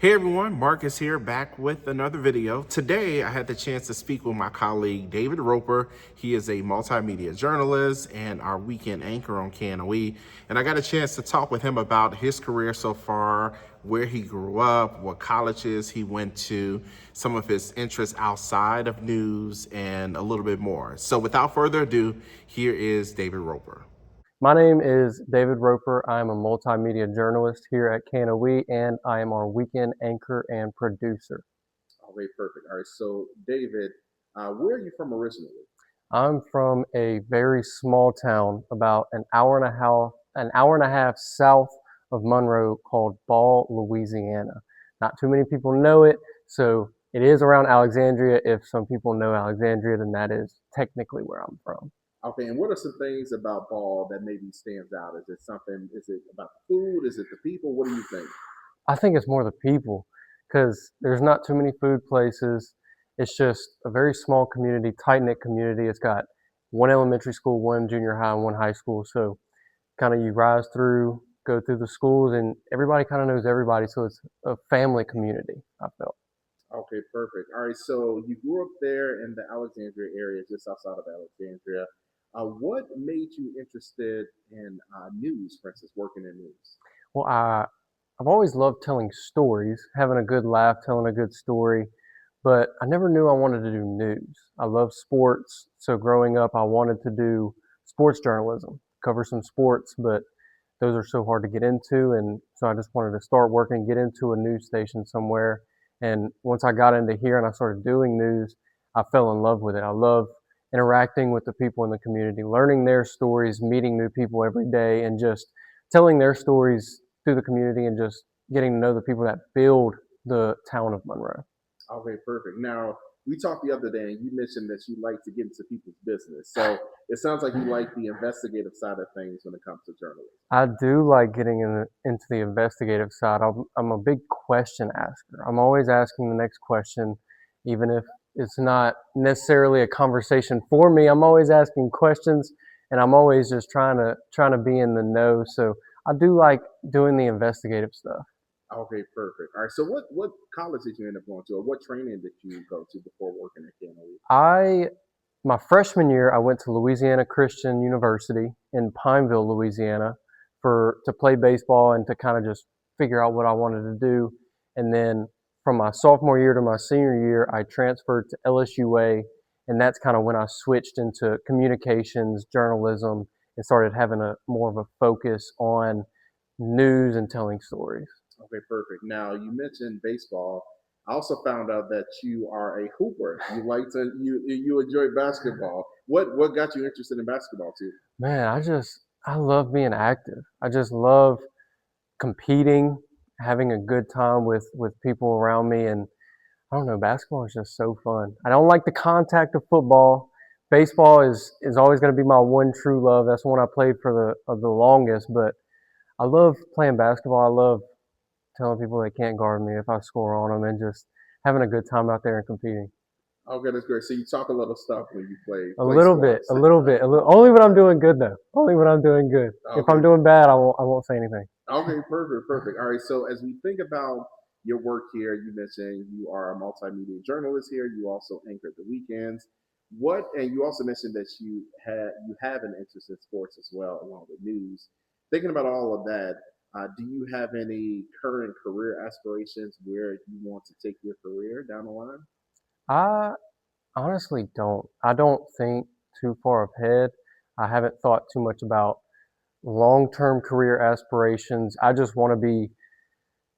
Hey everyone, Marcus here back with another video. Today I had the chance to speak with my colleague David Roper. He is a multimedia journalist and our weekend anchor on KNOE. And I got a chance to talk with him about his career so far, where he grew up, what colleges he went to, some of his interests outside of news, and a little bit more. So without further ado, here is David Roper. My name is David Roper. I'm a multimedia journalist here at KNOE, and I am our weekend anchor and producer. Okay, perfect. All right, so David, where are you from originally? I'm from a very small town, about an hour and a half south of Monroe, called Ball, Louisiana. Not too many people know it, so it is around Alexandria. If some people know Alexandria, then that is technically where I'm from. Okay, and what are some things about Ball that maybe stands out? Is it something? Is it about the food? Is it the people? What do you think? I think it's more the people because there's not too many food places. It's just a very small community, tight knit community. It's got one elementary school, one junior high, and one high school. So kind of you rise through, go through the schools, and everybody kind of knows everybody. So it's a family community, I felt. Okay, perfect. All right, so you grew up there in the Alexandria area, just outside of Alexandria. What made you interested in news, for instance, working in news? Well, I've always loved telling stories, having a good laugh, telling a good story, but I never knew I wanted to do news. I love sports, so growing up, I wanted to do sports journalism, cover some sports, but those are so hard to get into, and so I just wanted to start working, get into a news station somewhere. And once I got into here and I started doing news, I fell in love with it. I love interacting with the people in the community, learning their stories, meeting new people every day, and just telling their stories through the community and just getting to know the people that build the town of Monroe. Okay, perfect. Now, we talked the other day, and you mentioned that you like to get into people's business. So it sounds like you like the investigative side of things when it comes to journalism. I do like getting into the investigative side. I'm a big question asker. I'm always asking the next question, even if it's not necessarily a conversation for me. I'm always asking questions, and I'm always just trying to be in the know. So I do like doing the investigative stuff. Okay, perfect. All right. So what college did you end up going to, or what training did you go to before working at KNOE? I My freshman year, I went to Louisiana Christian University in Pineville, Louisiana, for to play baseball and to kind of just figure out what I wanted to do. And then from my sophomore year to my senior year, I transferred to LSUA, and that's kind of when I switched into communications, journalism, and started having a more of a focus on news and telling stories. Okay, perfect. Now you mentioned baseball. I also found out that you are a hooper. You enjoy basketball. What got you interested in basketball too? Man, I love being active. I just love competing, having a good time with people around me, and I don't know, basketball is just so fun. I don't like the contact of football. Baseball is always going to be my one true love. That's the one I played for the longest, but I love playing basketball. I love telling people they can't guard me if I score on them and just having a good time out there and competing. Okay, that's great. So you talk a little stuff when you A play little bit, sports. a little bit, only when I'm doing good though. Only when I'm doing good. If Okay, I'm doing bad, I won't say anything. okay, perfect, perfect. All right. So as we think about your work here, you mentioned you are a multimedia journalist here. You also anchor the weekends. And you also mentioned that you have an interest in sports as well, along with news. Thinking about all of that, do you have any current career aspirations where you want to take your career down the line? I honestly don't. I don't think too far ahead. I haven't thought too much about long-term career aspirations. I just want to be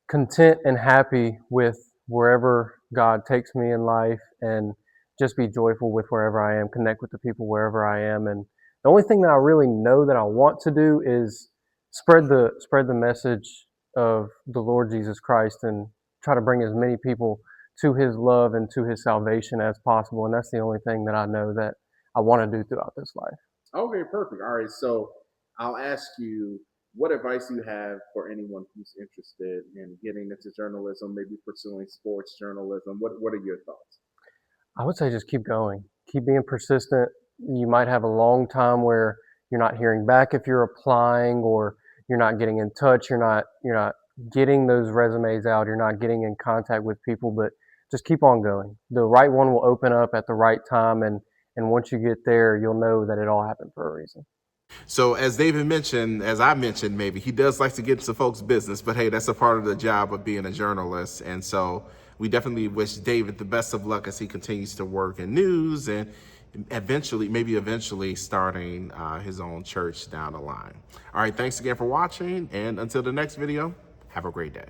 content and happy with wherever God takes me in life and just be joyful with wherever I am, connect with the people wherever I am. And the only thing that I really know that I want to do is spread the message of the Lord Jesus Christ and try to bring as many people to his love and to his salvation as possible. And that's the only thing that I know that I want to do throughout this life. Okay, perfect. All right. So I'll ask you, what advice do you have for anyone who's interested in getting into journalism, maybe pursuing sports journalism? What are your thoughts? I would say just keep going. Keep being persistent. You might have a long time where you're not hearing back if you're applying or you're not getting in touch, you're not getting those resumes out, you're not getting in contact with people, but just keep on going. The right one will open up at the right time, and once you get there, you'll know that it all happened for a reason. So as David mentioned, as I mentioned, maybe he does like to get into folks' business, but hey, that's a part of the job of being a journalist. And so we definitely wish David the best of luck as he continues to work in news and eventually, maybe eventually starting his own church down the line. All right, thanks again for watching. And until the next video, have a great day.